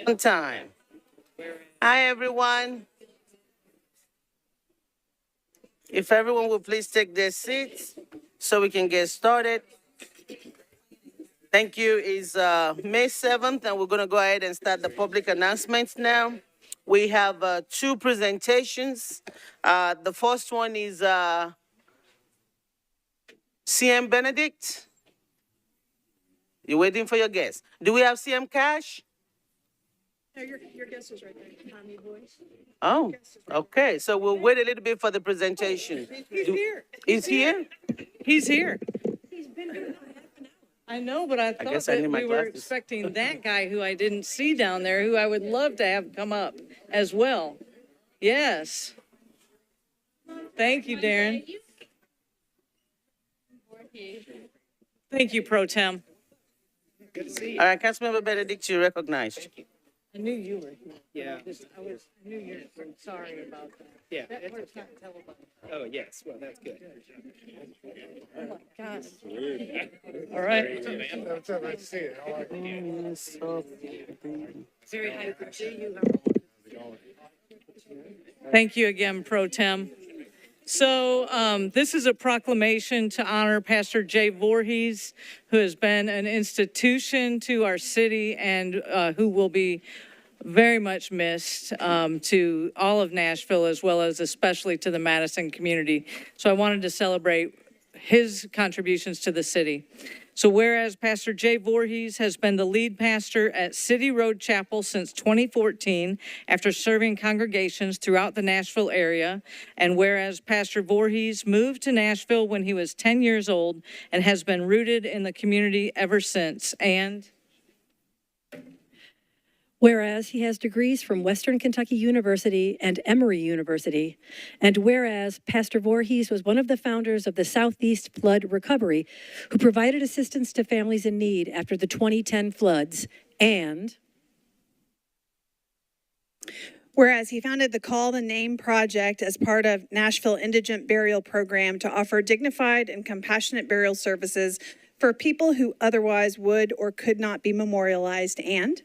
On time. Hi, everyone. If everyone will please take their seats so we can get started. Thank you. It's May 7th, and we're going to go ahead and start the public announcements now. We have two presentations. The first one is CM Benedict. You're waiting for your guest. Do we have CM Cash? No, your guest is right there. Tommy Boyce. Oh, okay. So we'll wait a little bit for the presentation. He's here. He's here? He's here. He's been here for half an hour. I know, but I thought guess I that need my we were glasses. expecting that guy who I didn't see down there, who I would love to have come up as well. Yes. Thank you, Darren. Thank you, Pro Tem. Good to see you. All right, Councilmember Benedict, you recognized. I knew you were here. Yeah. I knew you were sorry about that. Yeah. That part's not televised. Oh, yes. Well, that's good. Oh, my God. All right. Very happy to see you. Thank you again, Pro Tem. So this is a proclamation to honor Pastor Jay Voorhees, who has been an institution to our city and who will be very much missed to all of Nashville, as well as especially to the Madison community. So I wanted to celebrate his contributions to the city. So whereas Pastor Jay Voorhees has been the lead pastor at City Road Chapel since 2014 after serving congregations throughout the Nashville area, and whereas Pastor Voorhees moved to Nashville when he was 10 years old and has been rooted in the community ever since, and whereas he has degrees from Western Kentucky University and Emory University, and whereas Pastor Voorhees was one of the founders of the Southeast Flood Recovery, who provided assistance to families in need after the 2010 floods, and whereas he founded the Call the Name Project as part of Nashville Indigent Burial Program to offer dignified and compassionate burial services for people who otherwise would or could not be memorialized, and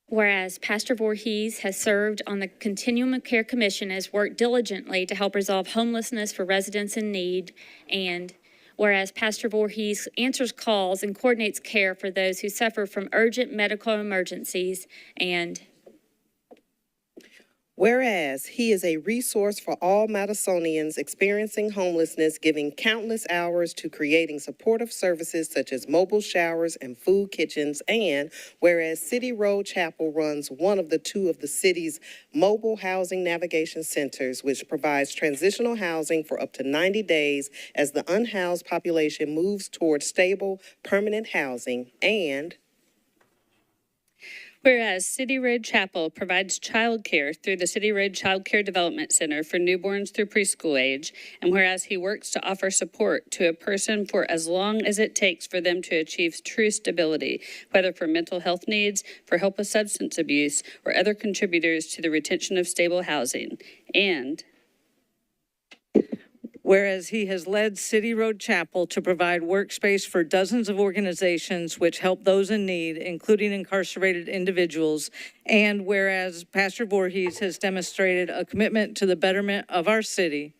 whereas Pastor Voorhees has served on the Continuum of Care Commission and has worked diligently to help resolve homelessness for residents in need, and whereas Pastor Voorhees answers calls and coordinates care for those who suffer from urgent medical emergencies, and whereas he is a resource for all Madisonians experiencing homelessness, giving countless hours to creating supportive services such as mobile showers and food kitchens, and whereas City Road Chapel runs one of the city's mobile housing navigation centers, which provides transitional housing for up to 90 days as the unhoused population moves towards stable, permanent housing, and whereas City Road Chapel provides childcare through the City Road Child Care Development Center for newborns through preschool age, and whereas he works to offer support to a person for as long as it takes for them to achieve true stability, whether for mental health needs, for help with substance abuse, or other contributors to the retention of stable housing, and whereas he has led City Road Chapel to provide workspace for dozens of organizations which help those in need, including incarcerated individuals, and whereas Pastor Voorhees has demonstrated a commitment to the betterment of our city,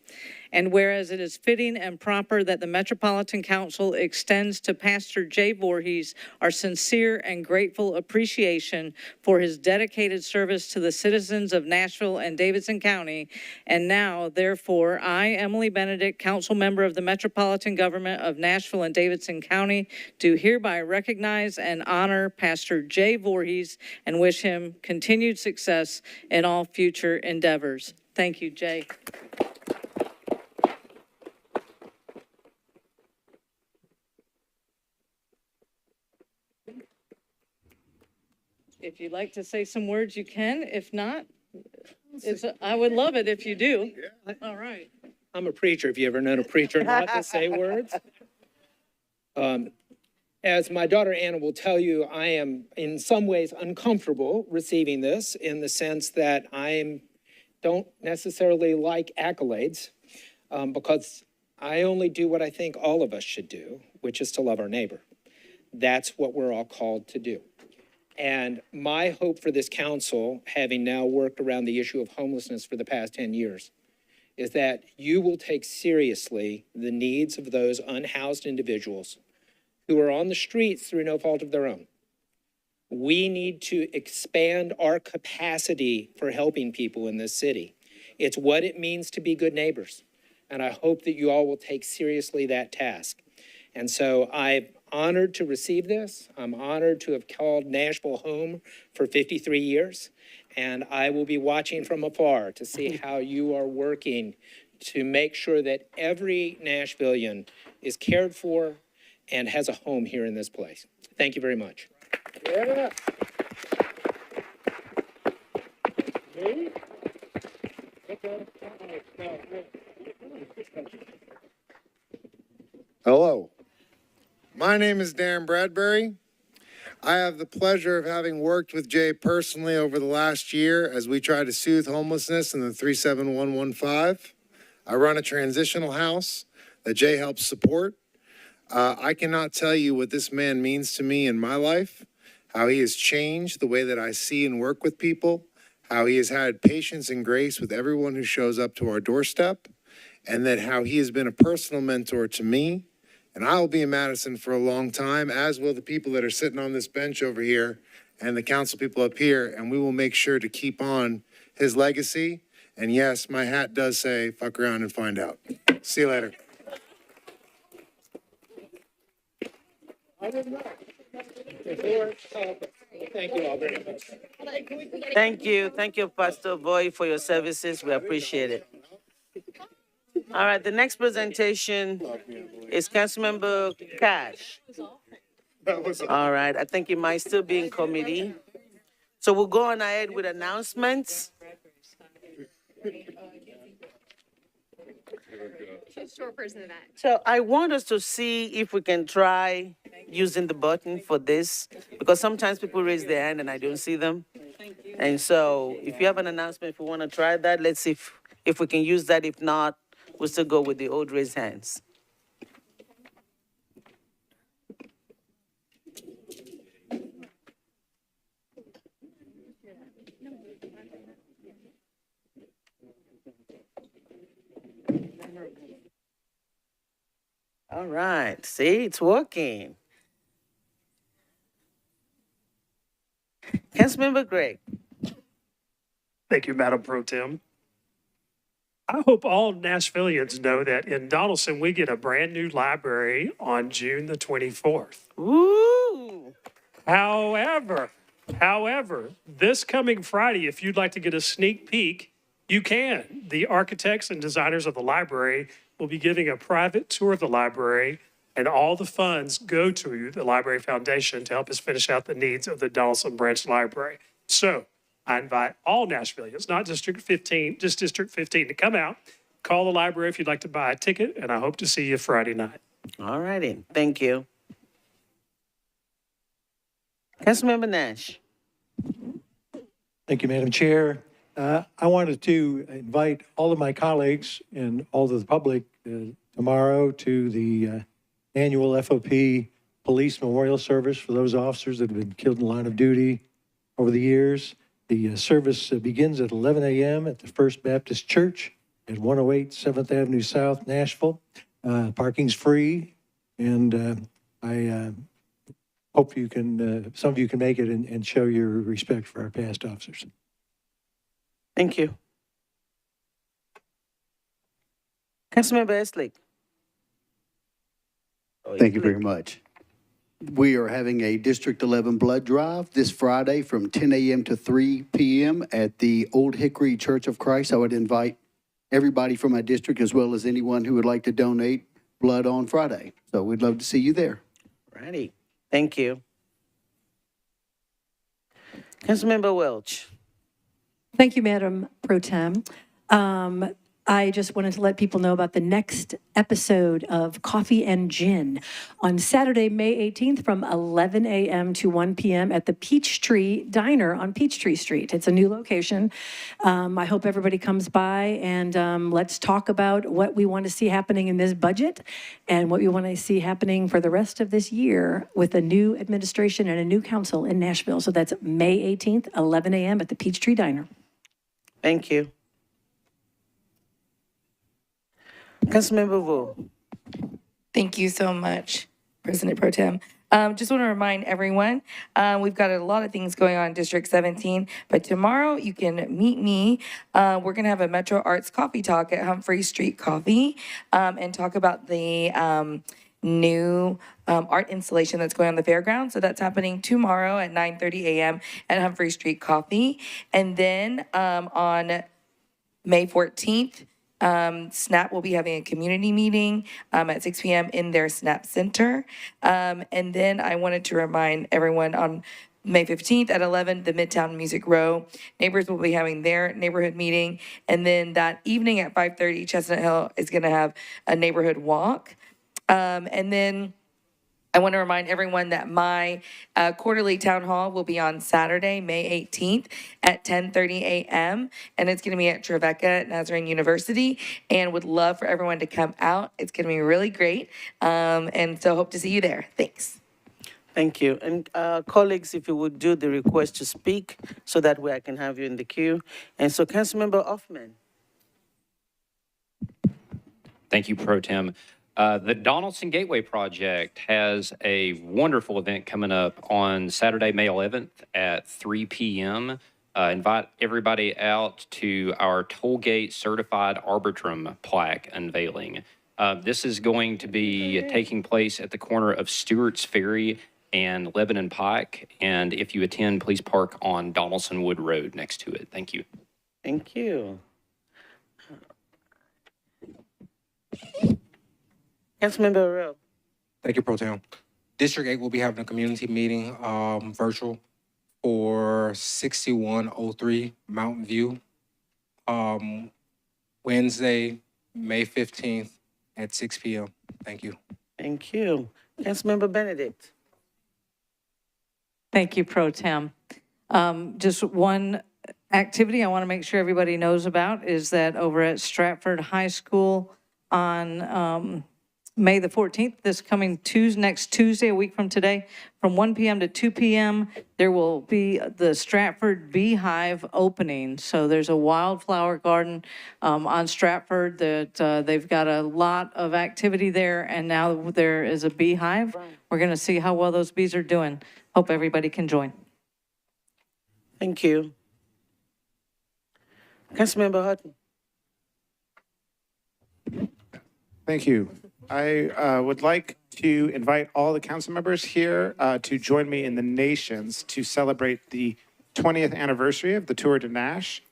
and whereas it is fitting and proper that the Metropolitan Council extends to Pastor Jay Voorhees our sincere and grateful appreciation for his dedicated service to the citizens of Nashville and Davidson County. And now, therefore, I, Emily Benedict, council member of the Metropolitan Government of Nashville and Davidson County, do hereby recognize and honor Pastor Jay Voorhees and wish him continued success in all future endeavors. Thank you, Jay. If you'd like to say some words, you can. If not, I would love it if you do. Yeah. All right. I'm a preacher. Have you ever known a preacher not to say words? As my daughter Anna will tell you, I am in some ways uncomfortable receiving this in the sense that don't necessarily like accolades because I only do what I think all of us should do, which is to love our neighbor. That's what we're all called to do. And my hope for this council, having now worked around the issue of homelessness for the past 10 years, is that you will take seriously the needs of those unhoused individuals who are on the streets through no fault of their own. We need to expand our capacity for helping people in this city. It's what it means to be good neighbors. And I hope that you all will take seriously that task. And so I'm honored to receive this. I'm honored to have called Nashville home for 53 years. And I will be watching from afar to see how you are working to make sure that every Nashvilleian is cared for and has a home here in this place. Thank you very much. Yeah. Hello, my name is Darren Bradbury. I have the pleasure of having worked with Jay personally over the last year as we try to soothe homelessness in the 37115. I run a transitional house that Jay helps support. I cannot tell you what this man means to me in my life, how he has changed the way that I see and work with people, how he has had patience and grace with everyone who shows up to our doorstep, and that how he has been a personal mentor to me. And I will be in Madison for a long time, as will the people that are sitting on this bench over here and the council people up here, and we will make sure to keep on his legacy. And yes, my hat does say, fuck around and find out. See you later. Thank you all very much. Thank you. Thank you, Pastor Boy, for your services. We appreciate it. All right, the next presentation is Councilmember Cash. All right, I think he might still be in committee. So we'll go on ahead with announcements. So I want us to see if we can try using the button for this, because sometimes people raise their hand and I don't see them. And so if you have an announcement, if we want to try that, let's see if we can use that. If not, we'll still go with the old raised hands. All right, see, it's working. Councilmember Gregg. Thank you, Madam Pro Tem. I hope all Nashvilleians know that in Donaldson, we get a brand new library on June the 24th. Woo! However, this coming Friday, if you'd like to get a sneak peek, you can. The architects and designers of the library will be giving a private tour of the library, and all the funds go to the Library Foundation to help us finish out the needs of the Donaldson Branch Library. So I invite all Nashvilleians, not District 15, just District 15, to come out, call the library if you'd like to buy a ticket, and I hope to see you Friday night. All righty, thank you. Councilmember Nash. Thank you, Madam Chair. I wanted to invite all of my colleagues and all of the public tomorrow to the annual FOP Police Memorial Service for those officers that have been killed in the line of duty over the years. The service begins at 11 a.m. at the First Baptist Church at 108 7th Avenue South, Nashville. Parking's free, and I hope you can, some of you can make it and show your respect for our past officers. Thank you. Councilmember Esley. Thank you very much. We are having a District 11 blood drive this Friday from 10 a.m. to 3 p.m. at the Old Hickory Church of Christ. I would invite everybody from my district as well as anyone who would like to donate blood on Friday. So we'd love to see you there. Righty. Thank you. Councilmember Welch. Thank you, Madam Pro Tem. I just wanted to let people know about the next episode of Coffee and Gin on Saturday, May 18th from 11 a.m. to 1 p.m. at the Peachtree Diner on Peachtree Street. It's a new location. I hope everybody comes by and let's talk about what we want to see happening in this budget and what we want to see happening for the rest of this year with a new administration and a new council in Nashville. So that's May 18th, 11 a.m. at the Peachtree Diner. Thank you. Councilmember Wu. Thank you so much, President Pro Tem. Just want to remind everyone, we've got a lot of things going on in District 17, but tomorrow you can meet me. We're going to have a Metro Arts Coffee Talk at Humphrey Street Coffee and talk about the new art installation that's going on the fairground. So that's happening tomorrow at 9:30 a.m. at Humphrey Street Coffee. And then on May 14th, SNAP will be having a community meeting at 6 p.m. in their SNAP Center. And then I wanted to remind everyone on May 15th at 11, the Midtown Music Row. Neighbors will be having their neighborhood meeting. And then that evening at 5:30, Chestnut Hill is going to have a neighborhood walk. And then I want to remind everyone that my quarterly town hall will be on Saturday, May 18th at 10:30 a.m. And it's going to be at Trevecca Nazarene University, and would love for everyone to come out. It's going to be really great. And so hope to see you there. Thanks. Thank you. And colleagues, if you would do the request to speak so that way I can have you in the queue. And so Councilmember Hoffman. Thank you, Pro Tem. The Donaldson Gateway Project has a wonderful event coming up on Saturday, May 11th at 3 p.m. Invite everybody out to our Tollgate Certified Arbitrum plaque unveiling. This is going to be taking place at the corner of Stewart's Ferry and Lebanon Pike. And if you attend, please park on Donaldson Wood Road next to it. Thank you. Thank you. Councilmember Rowe. Thank you, Pro Tem. District 8 will be having a community meeting, virtual, for 6103 Mountain View, Wednesday, May 15th at 6 p.m. Thank you. Thank you. Councilmember Benedict. Thank you, Pro Tem. Just one activity I want to make sure everybody knows about is that over at Stratford High School on May the 14th, this coming next Tuesday, a week from today, from 1 p.m. to 2 p.m., there will be the Stratford Beehive opening. So there's a wildflower garden on Stratford that they've got a lot of activity there, and now there is a beehive. We're going to see how well those bees are doing. Hope everybody can join. Thank you. Councilmember Hutton. Thank you. I would like to invite all the council members here to join me in the Nations to celebrate the 20th anniversary of the Tour de Nash.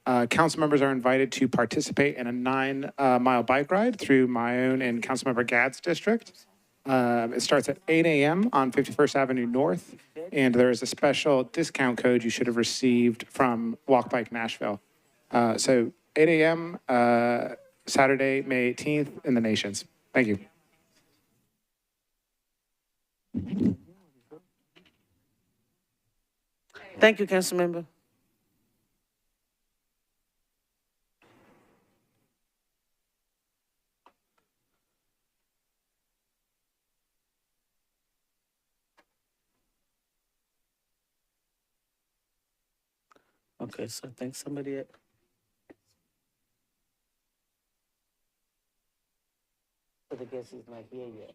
Council members are invited to participate in a 9-mile bike ride through my own and Councilmember Gadd's district. It starts at 8 a.m. on 51st Avenue North, and there is a special discount code you should have received from Walk Bike Nashville. So 8 a.m. Saturday, May 18th in the Nations. Thank you. Thank you, Councilmember. Okay, so I think somebody. So the guest is not here yet.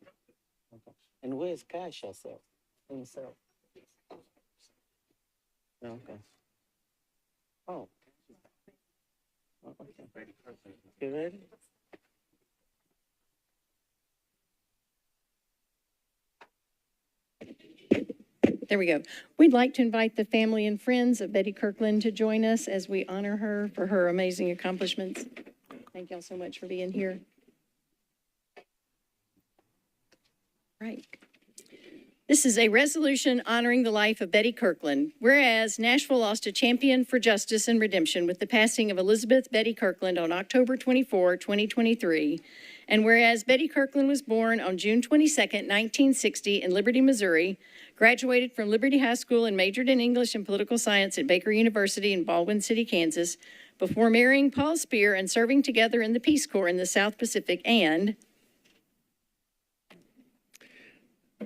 Okay. And where's Cash herself? Himself? Okay. Oh. Okay. You ready? There we go. We'd like to invite the family and friends of Betty Kirkland to join us as we honor her for her amazing accomplishments. Thank y'all so much for being here. Right. This is a resolution honoring the life of Betty Kirkland. Whereas Nashville lost a champion for justice and redemption with the passing of Elizabeth Betty Kirkland on October 24, 2023. And whereas Betty Kirkland was born on June 22, 1960 in Liberty, Missouri, graduated from Liberty High School and majored in English and political science at Baker University in Baldwin City, Kansas, before marrying Paul Spear and serving together in the Peace Corps in the South Pacific. And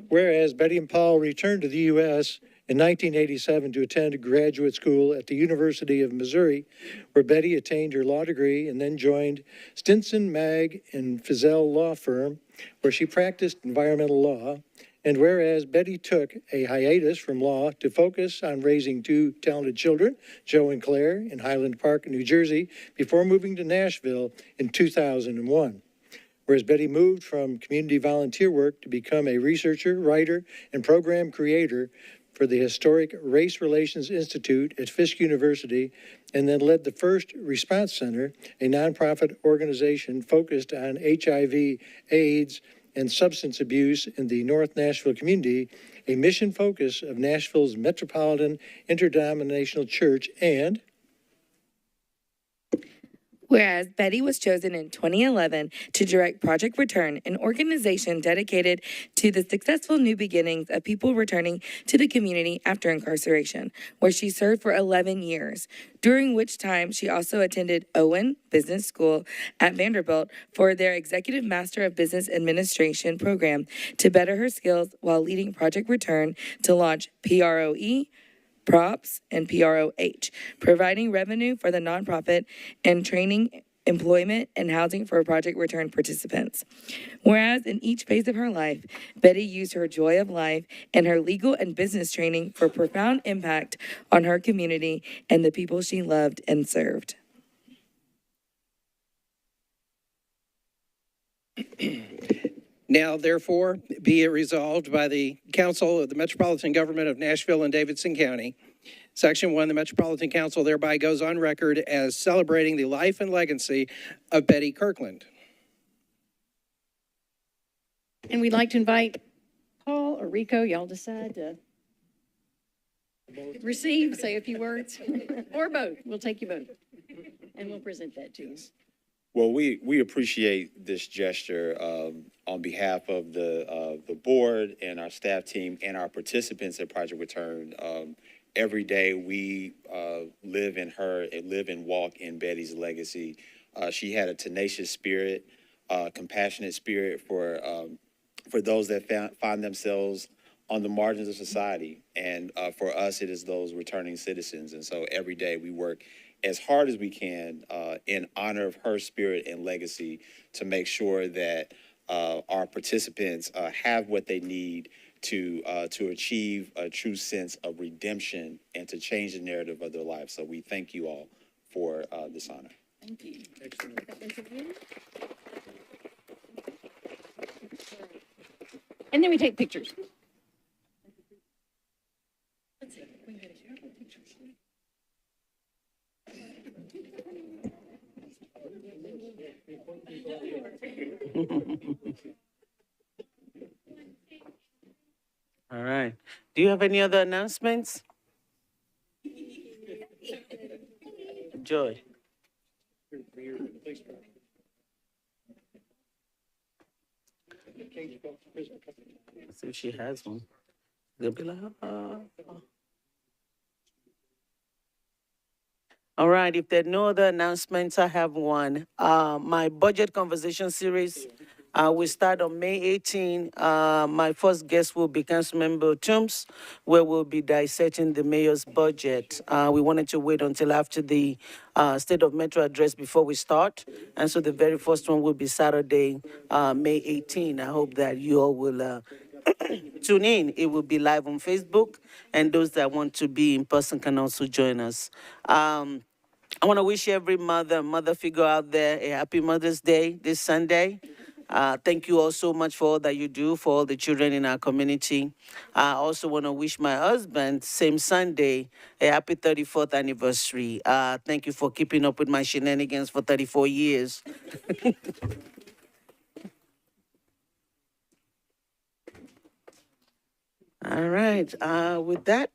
whereas Betty and Paul returned to the U.S. in 1987 to attend graduate school at the University of Missouri, where Betty attained her law degree and then joined Stinson, Mag, and Fizell Law Firm, where she practiced environmental law. And whereas Betty took a hiatus from law to focus on raising two talented children, Joe and Claire, in Highland Park, New Jersey, before moving to Nashville in 2001. Whereas Betty moved from community volunteer work to become a researcher, writer, and program creator for the historic Race Relations Institute at Fisk University, and then led the First Response Center, a nonprofit organization focused on HIV, AIDS, and substance abuse in the North Nashville community, a mission focus of Nashville's Metropolitan Interdenominational Church. And whereas Betty was chosen in 2011 to direct Project Return, an organization dedicated to the successful new beginnings of people returning to the community after incarceration, where she served for 11 years, during which time she also attended Owen Business School at Vanderbilt for their Executive Master of Business Administration program to better her skills while leading Project Return to launch PROE, Props, and PROH, providing revenue for the nonprofit and training, employment, and housing for Project Return participants. Whereas in each phase of her life, Betty used her joy of life and her legal and business training for profound impact on her community and the people she loved and served. Now, therefore, be it resolved by the Council of the Metropolitan Government of Nashville and Davidson County. Section 1, the Metropolitan Council thereby goes on record as celebrating the life and legacy of Betty Kirkland. And we'd like to invite Paul or Rico, y'all decide to receive, say a few words, or both. We'll take you both, and we'll present that to you. Well, we appreciate this gesture on behalf of the board and our staff team and our participants at Project Return. Every day we live in her and live and walk in Betty's legacy. She had a tenacious spirit, compassionate spirit for those that find themselves on the margins of society. And for us, it is those returning citizens. And so every day we work as hard as we can in honor of her spirit and legacy to make sure that our participants have what they need to achieve a true sense of redemption and to change the narrative of their lives. So we thank you all for this honor. Thank you. And then we take pictures. Let's see. We can get a couple pictures. All right. Do you have any other announcements? Joy. See if she has one. They'll be like, All right, if there are no other announcements, I have one. My budget conversation series will start on May 18. My first guest will be Councilmember Toombs, where we'll be dissecting the mayor's budget. We wanted to wait until after the State of Metro address before we start. And so the very first one will be Saturday, May 18. I hope that you all will tune in. It will be live on Facebook, and those that want to be in person can also join us. I want to wish every mother figure out there a happy Mother's Day this Sunday. Thank you all so much for all that you do for all the children in our community. I also want to wish my husband, same Sunday, a happy 34th anniversary. Thank you for keeping up with my shenanigans for 34 years. All right, with that,